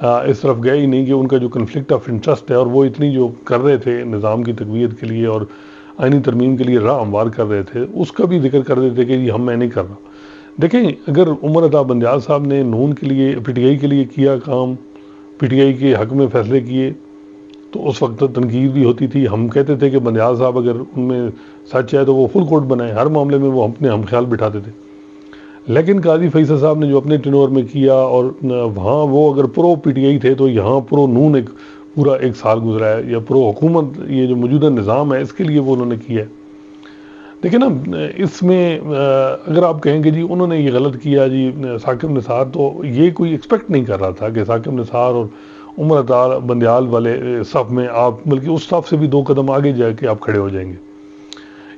اس طرف گئے ہی نہیں کہ ان کا جو کنفلکٹ آف انٹرسٹ ہے اور وہ اتنی جو کر رہے تھے نظام کی تقویت کے لیے اور آئینی ترمیم کے لیے راہ ہموار کر رہے تھے، اس کا بھی ذکر کر دیتے کہ یہ میں نہیں کر رہا۔ دیکھیں اگر عمر عطا بندیال صاحب نے نون کے لیے، پی ٹی آئی کے لیے کیا کام، پی ٹی آئی کے حق میں فیصلے کیے، تو اس وقت تنقید بھی ہوتی تھی۔ ہم کہتے تھے کہ بندیال صاحب اگر ان میں سچ ہے تو وہ فل کوٹ بنائیں، ہر معاملے میں وہ اپنے ہم خیال بٹھاتے تھے۔ لیکن قاضی فیصل صاحب نے جو اپنے ٹینور میں کیا، اور وہاں وہ اگر پرو پی ٹی آئی تھے تو یہاں پرو نون ایک پورا 1 سال گزرا ہے، یا پرو حکومت یہ جو موجودہ نظام ہے اس کے لیے وہ انہوں نے کیا ہے۔ دیکھیں نا اس میں اگر آپ کہیں کہ جی انہوں نے یہ غلط کیا جی ثاقب نثار، تو یہ کوئی ایکسپیکٹ نہیں کر رہا تھا کہ ثاقب نثار اور عمر عطا بندیال والے صف میں آپ، بلکہ اس صف سے بھی 2 قدم آگے جا کے آپ کھڑے ہو جائیں گے۔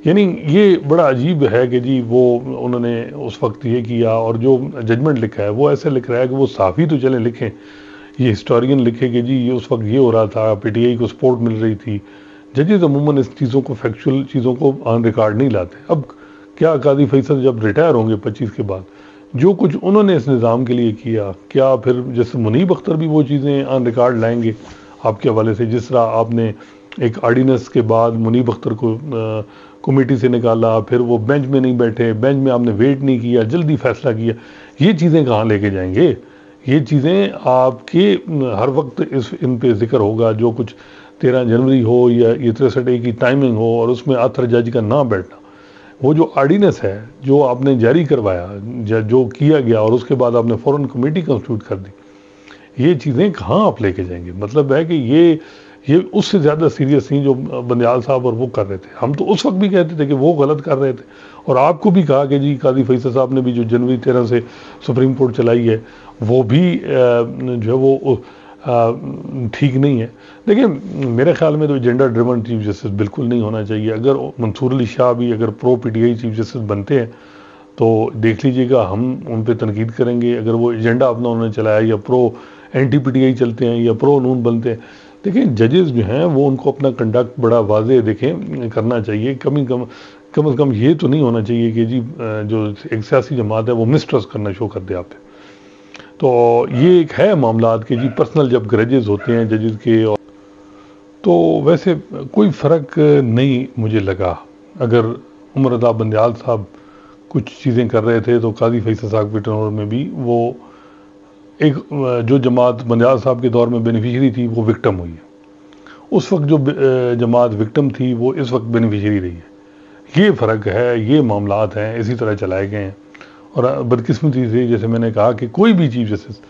یعنی یہ بڑا عجیب ہے کہ جی وہ انہوں نے اس وقت یہ کیا، اور جو ججمنٹ لکھا ہے وہ ایسے لکھ رہا ہے کہ وہ صحافی تو چلیں لکھیں، یہ ہسٹورین لکھے کہ جی اس وقت یہ ہو رہا تھا، پی ٹی آئی کو سپورٹ مل رہی تھی۔ ججز عموماً اس چیزوں کو، فیکچول چیزوں کو آن ریکارڈ نہیں لاتے۔ اب کیا قاضی فیصل جب ریٹائر ہوں گے 25 کے بعد، جو کچھ انہوں نے اس نظام کے لیے کیا، کیا پھر جیسے منیب اختر بھی وہ چیزیں آن ریکارڈ لائیں گے آپ کے حوالے سے؟ جس طرح آپ نے ایک آرڈیننس کے بعد منیب اختر کو کمیٹی سے نکالا، پھر وہ بینچ میں نہیں بیٹھے، بینچ میں آپ نے ویٹ نہیں کیا، جلدی فیصلہ کیا، یہ چیزیں کہاں لے کے جائیں گے؟ یہ چیزیں آپ کے ہر وقت ان پہ ذکر ہوگا، جو کچھ 13 جنوری ہو یا یہ 63A کی ٹائمنگ ہو، اور اس میں آتھر جج کا نہ بیٹھنا، وہ جو آرڈیننس ہے جو آپ نے جاری کروایا، جو کیا گیا، اور اس کے بعد آپ نے فوراً کمیٹی کنسٹیٹیوٹ کر دی، یہ چیزیں کہاں آپ لے کے جائیں گے؟ مطلب ہے کہ یہ اس سے زیادہ سیریس نہیں جو بندیال صاحب اور وہ کر رہے تھے۔ ہم تو اس وقت بھی کہتے تھے کہ وہ غلط کر رہے تھے، اور آپ کو بھی کہا کہ جی قاضی فیصل صاحب نے بھی جو جنوری 13 سے سپریم کورٹ چلائی ہے وہ بھی جو ہے وہ ٹھیک نہیں ہے۔ دیکھیں میرے خیال میں تو جینڈر ڈریون چیف جسٹس بالکل نہیں ہونا چاہیے۔ اگر منصور علی شاہ بھی اگر pro P T I chief justice بنتے ہیں تو دیکھ لیجئے گا، ہم ان پہ تنقید کریں گے اگر وہ ایجنڈا اپنا انہوں نے چلایا، یا پرو اینٹی پی ٹی آئی چلتے ہیں یا پرو نون بنتے ہیں۔ دیکھیں ججز جو ہیں وہ ان کو اپنا کنڈکٹ بڑا واضح دیکھیں کرنا چاہیے، کم از کم یہ تو نہیں ہونا چاہیے کہ جی جو ایک سیاسی جماعت ہے وہ مسٹرسٹ کرنا شروع کر دے آپ پہ۔ تو یہ ایک ہے معاملات کہ جی پرسنل جب گریجز ہوتے ہیں ججز کے، تو ویسے کوئی فرق نہیں مجھے لگا۔ اگر عمر عطا بندیال صاحب کچھ چیزیں کر رہے تھے تو قاضی فیصل صاحب کے ٹرنور میں بھی وہ ایک جو جماعت بندیال صاحب کے دور میں بینیفیشری تھی وہ وکٹم ہوئی ہے، اس وقت جو جماعت وکٹم تھی وہ اس وقت بینیفیشری رہی ہے۔ یہ فرق ہے، یہ معاملات ہیں، اسی طرح چلائے گئے ہیں۔ اور بدقسمتی سے جیسے میں نے کہا کہ کوئی بھی چیف جسٹس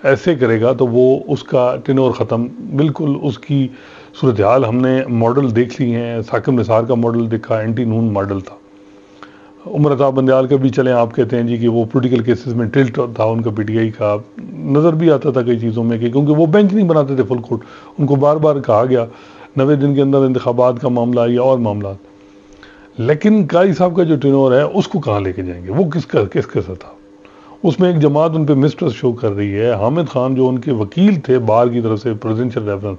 ایسے کرے گا تو وہ اس کا ٹینور ختم، بالکل اس کی صورتحال ہم نے ماڈل دیکھ لی ہیں۔ ثاقب نثار کا ماڈل دیکھا، اینٹی نون ماڈل تھا۔ عمر عطا بندیال کا بھی چلیں آپ کہتے ہیں جی کہ وہ پولیٹیکل کیسز میں ٹلٹ تھا ان کا، پی ٹی آئی کا نظر بھی آتا تھا کئی چیزوں میں کہ کیونکہ وہ بینچ نہیں بناتے تھے فل کورٹ، ان کو بار بار کہا گیا 90 دن کے اندر انتخابات کا معاملہ یا اور معاملات۔ لیکن قاضی صاحب کا جو ٹینور ہے اس کو کہاں لے کے جائیں گے؟ وہ کس کے ساتھ تھا؟ اس میں ایک جماعت ان پہ مسٹرس شو کر رہی ہے۔ حامد خان جو ان کے وکیل تھے بار کی طرف سے پریزیڈنشل ریفرنس،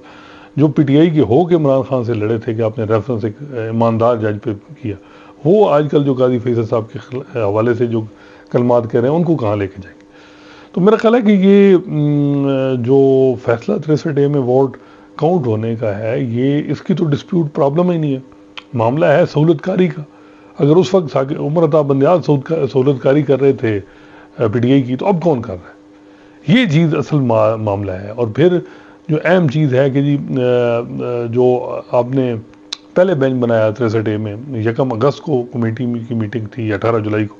جو پی ٹی آئی کے ہو کے عمران خان سے لڑے تھے کہ آپ نے ریفرنس ایک ایماندار جج پہ کیا، وہ آج کل جو قاضی فیصل صاحب کے حوالے سے جو کلمات کہہ رہے ہیں ان کو کہاں لے کے جائیں گے؟ تو میرا خیال ہے کہ یہ جو فیصلہ 63A میں ووٹ کاؤنٹ ہونے کا ہے، یہ اس کی تو ڈسپیوٹ پرابلم ہی نہیں ہے، معاملہ ہے سہولت کاری کا۔ اگر اس وقت عمر عطا بندیال سہولت کاری کر رہے تھے پی ٹی آئی کی، تو اب کون کر رہا ہے؟ یہ چیز اصل معاملہ ہے۔ اور پھر جو اہم چیز ہے کہ جی جو آپ نے پہلے بینچ بنایا 63A میں، 1 اگست کو کمیٹی کی میٹنگ تھی، 18 جولائی کو،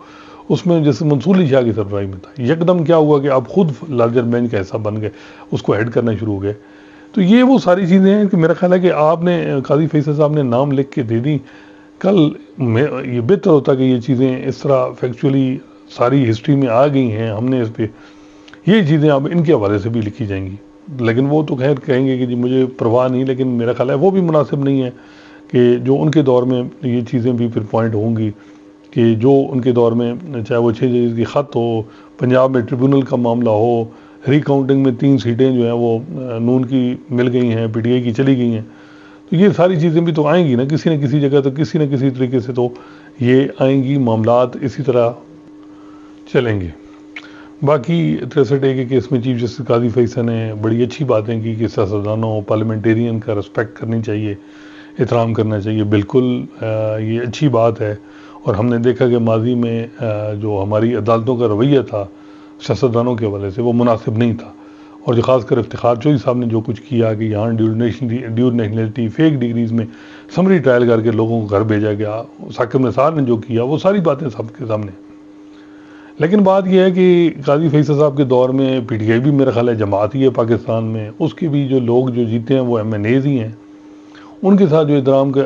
اس میں جیسے منصور علی شاہ کی سربراہی میں تھا، یکدم کیا ہوا کہ آپ خود لارجر بینچ کا حصہ بن گئے، اس کو ہیڈ کرنا شروع ہو گئے۔ تو یہ وہ ساری چیزیں ہیں کہ میرا خیال ہے کہ آپ نے قاضی فیصل صاحب نے نام لکھ کے دے دی، کل یہ بہتر ہوتا کہ یہ چیزیں اس طرح فیکچولی ساری ہسٹری میں آ گئی ہیں، ہم نے اس پہ یہ چیزیں اب ان کے حوالے سے بھی لکھی جائیں گی۔ لیکن وہ تو خیر کہیں گے کہ جی مجھے پرواہ نہیں، لیکن میرا خیال ہے وہ بھی مناسب نہیں ہے کہ جو ان کے دور میں یہ چیزیں بھی پھر پوائنٹ ہوں گی کہ جو ان کے دور میں چاہے وہ 6 ججز کی خط ہو، پنجاب میں ٹریبونل کا معاملہ ہو، ری کاؤنٹنگ میں 3 سیٹیں جو ہیں وہ نون کی مل گئی ہیں، پی ٹی آئی کی چلی گئی ہیں، تو یہ ساری چیزیں بھی تو آئیں گی نا کسی نہ کسی جگہ، تو کسی نہ کسی طریقے سے تو یہ آئیں گی، معاملات اسی طرح چلیں گے۔ باقی 63A کے کیس میں چیف جسٹس قاضی فیصل نے بڑی اچھی باتیں کی کہ سیاستدانوں پارلیمنٹیرین کا رسپیکٹ کرنی چاہیے، احترام کرنا چاہیے، بالکل یہ اچھی بات ہے۔ اور ہم نے دیکھا کہ ماضی میں جو ہماری عدالتوں کا رویہ تھا سیاستدانوں کے حوالے سے وہ مناسب نہیں تھا، اور جو خاص کر افتخار چوہدری صاحب نے جو کچھ کیا کہ یہاں ڈیور نیشنلٹی فیک ڈگریز میں سمری ٹرائل کر کے لوگوں کو گھر بھیجا گیا، ثاقب نثار نے جو کیا، وہ ساری باتیں سب کے سامنے۔ لیکن بات یہ ہے کہ قاضی فیصل صاحب کے دور میں پی ٹی آئی بھی میرا خیال ہے جماعت ہی ہے پاکستان میں، اس کے بھی جو لوگ جو جیتے ہیں وہ ایم این ایز ہی ہیں، ان کے ساتھ جو احترام کا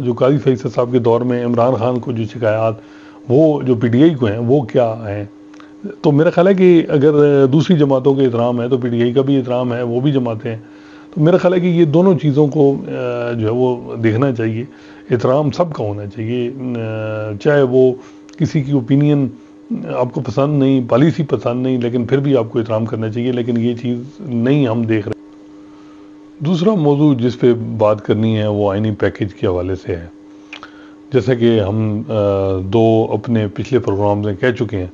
جو قاضی فیصل صاحب کے دور میں عمران خان کو جو شکایات وہ جو پی ٹی آئی کو ہیں وہ کیا ہیں، تو میرا خیال ہے کہ اگر دوسری جماعتوں کے احترام ہے تو پی ٹی آئی کا بھی احترام ہے، وہ بھی جماعتیں ہیں، تو میرا خیال ہے کہ یہ دونوں چیزوں کو جو ہے وہ دیکھنا چاہیے، احترام سب کا ہونا چاہیے، چاہے وہ کسی کی اوپینین آپ کو پسند نہیں، پالیسی پسند نہیں، لیکن پھر بھی آپ کو احترام کرنا چاہیے، لیکن یہ چیز نہیں ہم دیکھ رہے۔ دوسرا موضوع جس پہ بات کرنی ہے وہ آئینی پیکیج کے حوالے سے ہے۔ جیسا کہ ہم دو اپنے پچھلے پروگرام میں کہہ چکے ہیں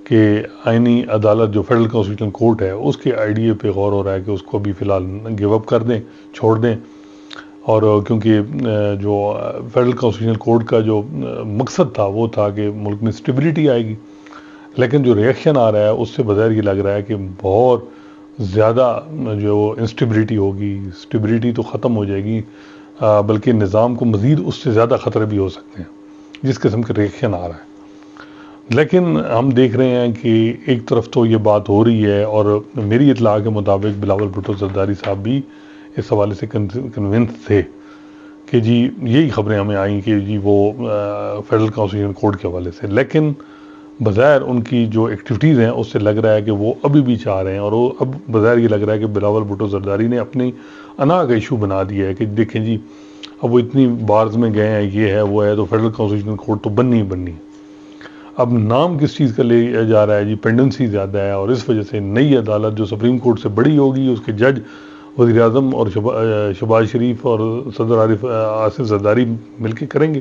کہ آئینی عدالت جو فیڈرل کانسٹیٹیوشنل کورٹ ہے اس کے آئیڈیا پہ غور ہو رہا ہے کہ اس کو بھی فی الحال گیو اپ کر دیں، چھوڑ دیں، اور کیونکہ جو فیڈرل کانسٹیٹیوشنل کورٹ کا جو مقصد تھا وہ تھا کہ ملک میں اسٹیبلٹی آئے گی، لیکن جو ریئیکشن آ رہا ہے اس سے بظاہر یہ لگ رہا ہے کہ بہت زیادہ جو انسٹیبلٹی ہوگی، اسٹیبلٹی تو ختم ہو جائے گی، بلکہ نظام کو مزید اس سے زیادہ خطرے بھی ہو سکتے ہیں جس قسم کا ریئیکشن آ رہا ہے۔ لیکن ہم دیکھ رہے ہیں کہ ایک طرف تو یہ بات ہو رہی ہے، اور میری اطلاع کے مطابق بلاول بھٹو زرداری صاحب بھی اس حوالے سے کنونس تھے کہ جی یہی خبریں ہمیں آئیں کہ جی وہ فیڈرل کانسٹیٹیوشنل کورٹ کے حوالے سے، لیکن بظاہر ان کی جو ایکٹیویٹیز ہیں اس سے لگ رہا ہے کہ وہ ابھی بھی چاہ رہے ہیں، اور وہ اب بظاہر یہ لگ رہا ہے کہ بلاول بھٹو زرداری نے اپنی انا کا ایشو بنا دیا ہے کہ دیکھیں جی اب وہ اتنی بارز میں گئے ہیں، یہ ہے وہ ہے، تو فیڈرل کانسٹیٹیوشنل کورٹ تو بننی ہی بننی ہے۔ اب نام کس چیز کا لیا جا رہا ہے جی، پینڈنسی زیادہ ہے، اور اس وجہ سے نئی عدالت جو سپریم کورٹ سے بڑی ہوگی، اس کے جج وزیر اعظم اور شہباز شریف اور صدر آصف زرداری مل کے کریں گے،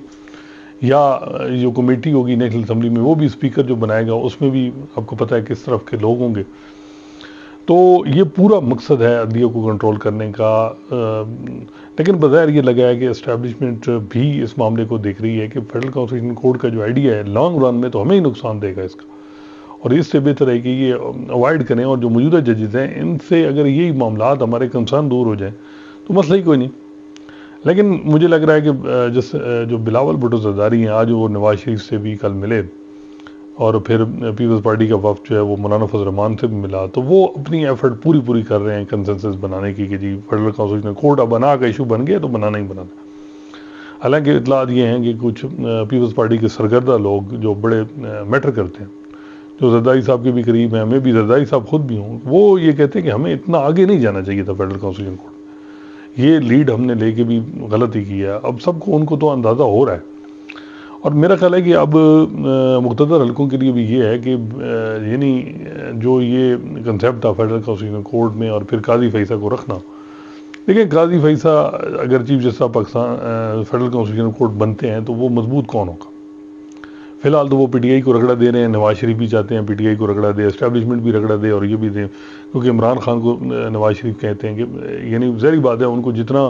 یا جو کمیٹی ہوگی نیشنل اسمبلی میں وہ بھی اسپیکر جو بنائے گا اس میں بھی آپ کو پتہ ہے کس طرف کے لوگ ہوں گے۔ تو یہ پورا مقصد ہے عدلیہ کو کنٹرول کرنے کا، لیکن بظاہر یہ لگا ہے کہ اسٹیبلشمنٹ بھی اس معاملے کو دیکھ رہی ہے کہ فیڈرل کانسٹیٹیوشنل کورٹ کا جو آئیڈیا ہے لانگ رن میں تو ہمیں ہی نقصان دے گا اس کا، اور اس سے بہتر ہے کہ یہ اوائڈ کریں، اور جو موجودہ ججز ہیں ان سے اگر یہی معاملات ہمارے کنسرن دور ہو جائیں تو مسئلہ ہی کوئی نہیں۔ لیکن مجھے لگ رہا ہے کہ جو بلاول بھٹو زرداری ہیں آج وہ نواز شریف سے بھی کل ملے، اور پھر پیپلز پارٹی کا وفد جو ہے وہ مولانا فضل الرحمان سے بھی ملا، تو وہ اپنی ایفرٹ پوری کر رہے ہیں کنسنسس بنانے کی کہ جی فیڈرل کانسٹیٹیوشنل کورٹ اب بنا کا ایشو بن گیا تو بنانا ہی بنانا۔ حالانکہ اطلاعات یہ ہیں کہ کچھ پیپلز پارٹی کے سرگردہ لوگ جو بڑے میٹر کرتے ہیں، جو زرداری صاحب کے بھی قریب ہیں، میں بھی زرداری صاحب خود بھی ہوں، وہ یہ کہتے ہیں کہ ہمیں اتنا آگے نہیں جانا چاہیے تھا فیڈرل کانسٹیٹیوشنل کورٹ، یہ لیڈ ہم نے لے کے بھی غلطی کی ہے۔ اب سب کو ان کو تو اندازہ ہو رہا ہے، اور میرا خیال ہے کہ اب مقتدر حلقوں کے لیے بھی یہ ہے کہ یعنی جو یہ کنسیپٹ تھا فیڈرل کانسٹیٹیوشنل کورٹ میں اور پھر قاضی فیصل کو رکھنا، دیکھیں قاضی فیصل اگر chief justice of Pakistan federal constitutional court بنتے ہیں تو وہ مضبوط کون ہوگا؟ فی الحال تو وہ پی ٹی آئی کو رگڑا دے رہے ہیں، نواز شریف بھی چاہتے ہیں پی ٹی آئی کو رگڑا دے، اسٹیبلشمنٹ بھی رگڑا دے، اور یہ بھی دے، کیونکہ عمران خان کو نواز شریف کہتے ہیں کہ یعنی ظاہری بات ہے ان کو جتنا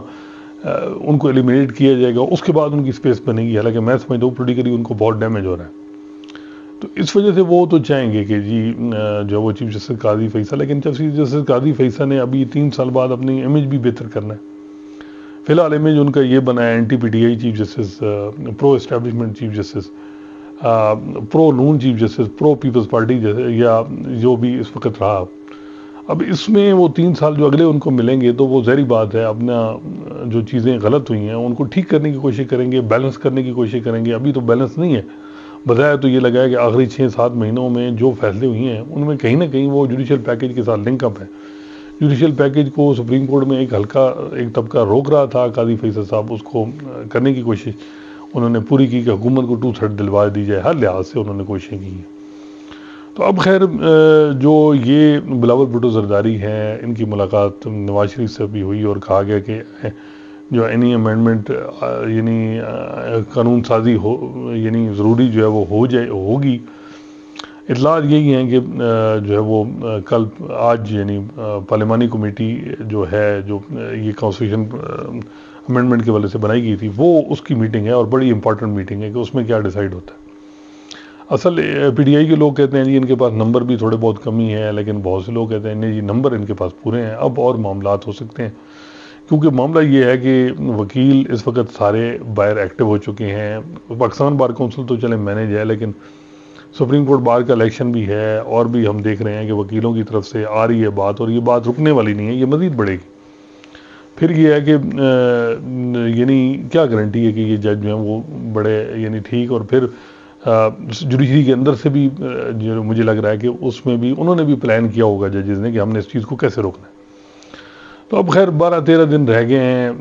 ان کو ایلیمینیٹ کیا جائے گا اس کے بعد ان کی سپیس بنے گی، حالانکہ میں سمجھتا ہوں پولیٹیکلی ان کو بہت ڈیمیج ہو رہا ہے، تو اس وجہ سے وہ تو چاہیں گے کہ جی جو وہ چیف جسٹس قاضی فیصل، لیکن چیف جسٹس قاضی فیصل نے ابھی 3 سال بعد اپنی امیج بھی بہتر کرنا ہے۔ فی الحال امیج ان کا یہ بنا ہے anti P T I chief justice, pro establishment chief justice, pro نون chief justice, pro Peoples Party یا جو بھی اس وقت رہا۔ اب اس میں وہ 3 سال جو اگلے ان کو ملیں گے تو وہ ظاہری بات ہے اپنا جو چیزیں غلط ہوئی ہیں ان کو ٹھیک کرنے کی کوشش کریں گے، بیلنس کرنے کی کوشش کریں گے۔ ابھی تو بیلنس نہیں ہے، بظاہر تو یہ لگا ہے کہ آخری 6-7 مہینوں میں جو فیصلے ہوئی ہیں ان میں کہیں نہ کہیں وہ جوڈیشل پیکیج کے ساتھ لنک اپ ہے۔ جوڈیشل پیکیج کو سپریم کورٹ میں ایک طبقہ روک رہا تھا، قاضی فیصل صاحب اس کو کرنے کی کوشش انہوں نے پوری کی کہ حکومت کو 2/3 دلوا دی جائے، ہر لحاظ سے انہوں نے کوششیں کی ہیں۔ تو اب خیر جو یہ بلاول بھٹو زرداری ہیں ان کی ملاقات نواز شریف سے بھی ہوئی، اور کہا گیا کہ جو اینی امینڈمنٹ یعنی قانون سازی یعنی ضروری جو ہے وہ ہوگی، اطلاعات یہی ہیں کہ جو ہے وہ کل آج یعنی پارلیمانی کمیٹی جو ہے جو یہ کانسٹیٹیوشن امینڈمنٹ کے والے سے بنائی گئی تھی وہ اس کی میٹنگ ہے اور بڑی امپورٹنٹ میٹنگ ہے کہ اس میں کیا ڈیسائیڈ ہوتا ہے. اصل پی ٹی آئی کے لوگ کہتے ہیں جی ان کے پاس نمبر بھی تھوڑے بہت کمی ہے، لیکن بہت سے لوگ کہتے ہیں نہیں جی نمبر ان کے پاس پورے ہیں، اب اور معاملات ہو سکتے ہیں. کیونکہ معاملہ یہ ہے کہ وکیل اس وقت سارے باہر ایکٹیو ہو چکے ہیں. پاکستان بار کونسل تو چلے مینیج ہے، لیکن سپریم کورٹ بار کا الیکشن بھی ہے اور بھی ہم دیکھ رہے ہیں کہ وکیلوں کی طرف سے آ رہی ہے بات، اور یہ بات رکنے والی نہیں ہے، یہ مزید بڑھے گی. پھر یہ ہے کہ یعنی کیا گارنٹی ہے کہ یہ جج جو ہیں وہ بڑے یعنی ٹھیک، اور پھر جوڈیشری کے اندر سے بھی جو مجھے لگ رہا ہے کہ اس میں بھی انہوں نے بھی پلان کیا ہوگا ججز نے کہ ہم نے اس چیز کو کیسے روکنا ہے. تو اب خیر 12-13 دن رہ گئے ہیں،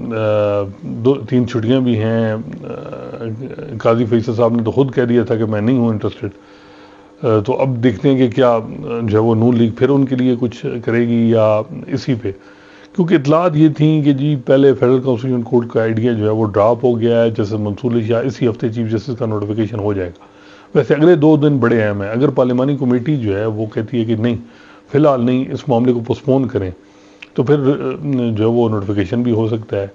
2-3 چھٹیاں بھی ہیں. قاضی فیصل صاحب نے تو خود کہہ دیا تھا کہ میں نہیں ہوں انٹرسٹڈ. تو اب دیکھتے ہیں کہ کیا جو ہے وہ نون لیگ پھر ان کے لیے کچھ کرے گی یا اسی پہ، کیونکہ اطلاعات یہ تھیں کہ جی پہلے فیڈرل کانسٹیٹیوشن کورٹ کا آئیڈیا جو ہے وہ ڈراپ ہو گیا ہے، جیسے منصور علی شاہ اسی ہفتے چیف جسٹس کا نوٹیفیکیشن ہو جائے گا. ویسے اگلے 2 دن بڑے اہم ہیں. اگر پارلیمانی کمیٹی جو ہے وہ کہتی ہے کہ نہیں فی الحال نہیں، اس معاملے کو پوسٹپون کریں، تو پھر جو ہے وہ نوٹیفیکیشن بھی ہو سکتا ہے.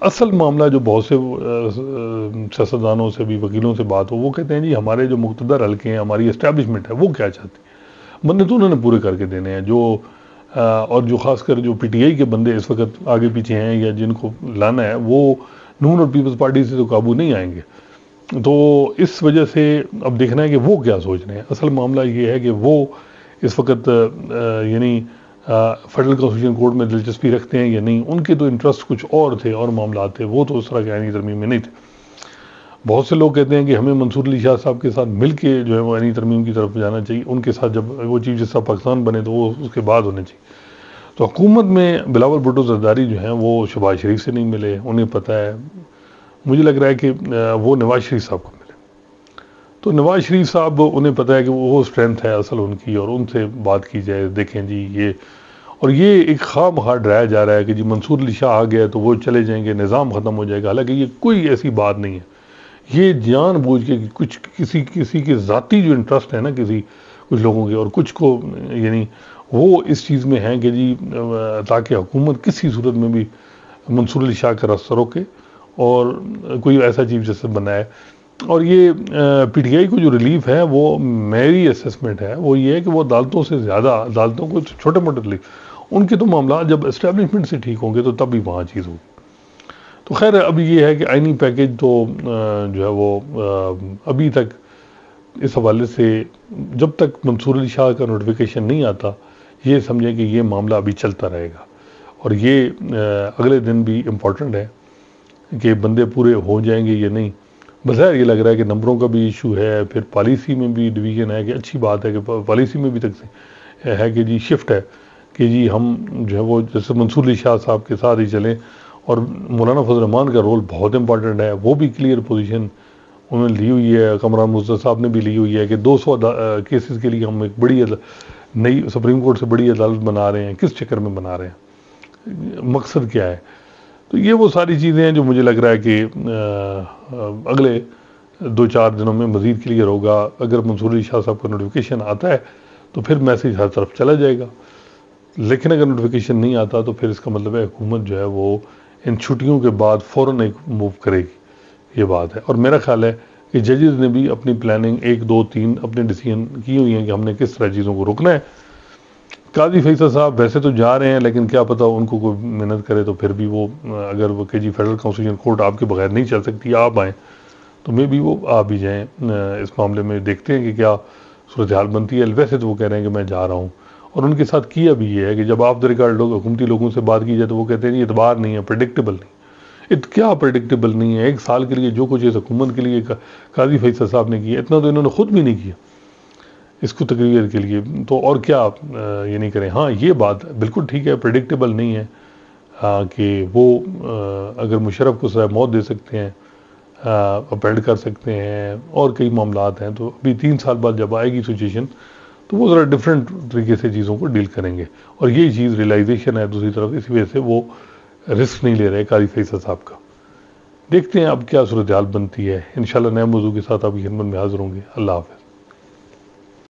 اصل معاملہ جو بہت سے سیاستدانوں سے بھی وکیلوں سے بات ہو، وہ کہتے ہیں جی ہمارے جو مقتدر حلقے ہیں، ہماری اسٹیبلشمنٹ ہے، وہ کیا چاہتی ہے. بندے تو انہوں نے پورے کر کے دینے ہیں، اور جو خاص کر جو پی ٹی آئی کے بندے اس وقت آگے پیچھے ہیں یا جن کو لانا ہے، وہ نون اور پیپلز پارٹی سے تو قابو نہیں آئیں گے. تو اس وجہ سے اب دیکھنا ہے کہ وہ کیا سوچ رہے ہیں. اصل معاملہ یہ ہے کہ وہ اس وقت یعنی فیڈرل کانسٹیٹیوشن کورٹ میں دلچسپی رکھتے ہیں یا نہیں. ان کے تو انٹرسٹ کچھ اور تھے اور معاملات تھے، وہ تو اس طرح کے آئینی ترمیم میں نہیں تھے. بہت سے لوگ کہتے ہیں کہ ہمیں منصور علی شاہ صاحب کے ساتھ مل کے جو ہے وہ آئینی ترمیم کی طرف جانا چاہیے، ان کے ساتھ جب وہ چیف جسٹس پاکستان بنے تو وہ اس کے بعد ہونے چاہیے. تو حکومت میں بلاول بھٹو زرداری جو ہیں وہ شہباز شریف سے نہیں ملے، انہیں پتہ ہے. مجھے لگ رہا ہے کہ وہ نواز شریف صاحب کو ملے. تو نواز شریف صاحب انہیں پتہ ہے کہ وہ اسٹرینتھ ہے اصل ان کی، اور ان سے بات کی جائے. دیکھیں جی یہ اور یہ ایک خواہ مخواہ ڈرایا جا رہا ہے کہ جی منصور علی شاہ آ گیا تو وہ چلے جائیں گے، نظام ختم ہو جائے گا. حالانکہ یہ کوئی ایسی بات نہیں ہے. یہ جان بوجھ کے کچھ کسی کے ذاتی جو انٹرسٹ ہے نا کچھ لوگوں کے، اور کچھ کو یعنی وہ اس چیز میں ہیں کہ جی تاکہ حکومت کسی صورت میں بھی منصور علی شاہ کا راستہ روکے اور کوئی ایسا چیف جسٹس بنائے. اور یہ پی ٹی آئی کو جو ریلیف ہے وہ میری اسیسمنٹ ہے وہ یہ ہے کہ وہ عدالتوں سے زیادہ، عدالتوں کو چھوٹے موٹے ریلیف، ان کے تو معاملات جب اسٹیبلشمنٹ سے ٹھیک ہوں گے تو تب بھی وہاں چیز ہوگی. تو خیر اب یہ ہے کہ آئینی پیکیج تو جو ہے وہ ابھی تک اس حوالے سے جب تک منصور علی شاہ کا نوٹیفیکیشن نہیں آتا، یہ سمجھیں کہ یہ معاملہ ابھی چلتا رہے گا. اور یہ اگلے دن بھی امپورٹنٹ ہے کہ بندے پورے ہو جائیں گے یا نہیں. بظاہر یہ لگ رہا ہے کہ نمبروں کا بھی ایشو ہے، پھر پالیسی میں بھی ڈویژن ہے، کہ اچھی بات ہے کہ پالیسی میں بھی تک ہے کہ جی شفٹ ہے کہ جی ہم جو ہے وہ جیسے منصور علی شاہ صاحب کے ساتھ ہی چلیں. اور مولانا فضل الرحمان کا رول بہت امپورٹنٹ ہے، وہ بھی کلیئر پوزیشن انہوں نے لی ہوئی ہے. کامران مزدور صاحب نے بھی لی ہوئی ہے کہ 200 کیسز کے لیے ہم ایک بڑی نئی سپریم کورٹ سے بڑی عدالت بنا رہے ہیں. کس چکر میں بنا رہے ہیں، مقصد کیا ہے؟ تو یہ وہ ساری چیزیں ہیں جو مجھے لگ رہا ہے کہ اگلے 2-4 دنوں میں مزید کلیئر ہوگا. اگر منصور علی شاہ صاحب کا نوٹیفیکیشن آتا ہے تو پھر میسیج ہر طرف چلا جائے گا، لیکن اگر نوٹیفیکیشن نہیں آتا تو پھر اس کا مطلب ہے حکومت جو ہے وہ ان چھٹیوں کے بعد فوراً ایک موو کرے گی، یہ بات ہے. اور میرا خیال ہے کہ ججز نے بھی اپنی پلاننگ 1-2-3 اپنے ڈیسیژن کی ہوئی ہیں کہ ہم نے کس طرح چیزوں کو روکنا ہے. قاضی فیصل صاحب ویسے تو جا رہے ہیں، لیکن کیا پتہ ان کو کوئی محنت کرے تو پھر بھی وہ اگر وہ کہ جی فیڈرل کانسٹیٹیوشن کورٹ آپ کے بغیر نہیں چل سکتی، آپ آئیں، تو میں بھی وہ آ بھی جائیں. اس معاملے میں دیکھتے ہیں کہ کیا صورتحال بنتی ہے. ویسے تو وہ کہہ رہے ہیں کہ میں جا رہا ہوں، اور ان کے ساتھ کیا بھی یہ ہے کہ جب آف دا ریکارڈ لوگ حکومتی لوگوں سے بات کی جائے تو وہ کہتے ہیں یہ اعتبار نہیں ہے، پریڈکٹیبل نہیں. کیا پریڈکٹیبل نہیں ہے؟ 1 سال کے لیے جو کچھ اس حکومت کے لیے قاضی فیصل صاحب نے کیا، اتنا تو انہوں نے خود بھی نہیں کیا اس کو تقریر کے لیے. تو اور کیا یہ نہیں کریں. ہاں یہ بات بالکل ٹھیک ہے، پریڈکٹیبل نہیں ہے کہ وہ اگر مشرف کو سزائے موت دے سکتے ہیں، اپینڈ کر سکتے ہیں، اور کئی معاملات ہیں. تو ابھی 3 سال بعد جب آئے گی سچویشن تو وہ ذرا ڈیفرنٹ طریقے سے چیزوں کو ڈیل کریں گے. اور یہ چیز ریلائزیشن ہے دوسری طرف، اسی وجہ سے وہ رسک نہیں لے رہے قاضی فیصل صاحب کا. دیکھتے ہیں اب کیا صورتحال بنتی ہے. انشاءاللہ نئے موضوع کے ساتھ آپ کی خدمت میں حاضر ہوں گے. اللہ حافظ.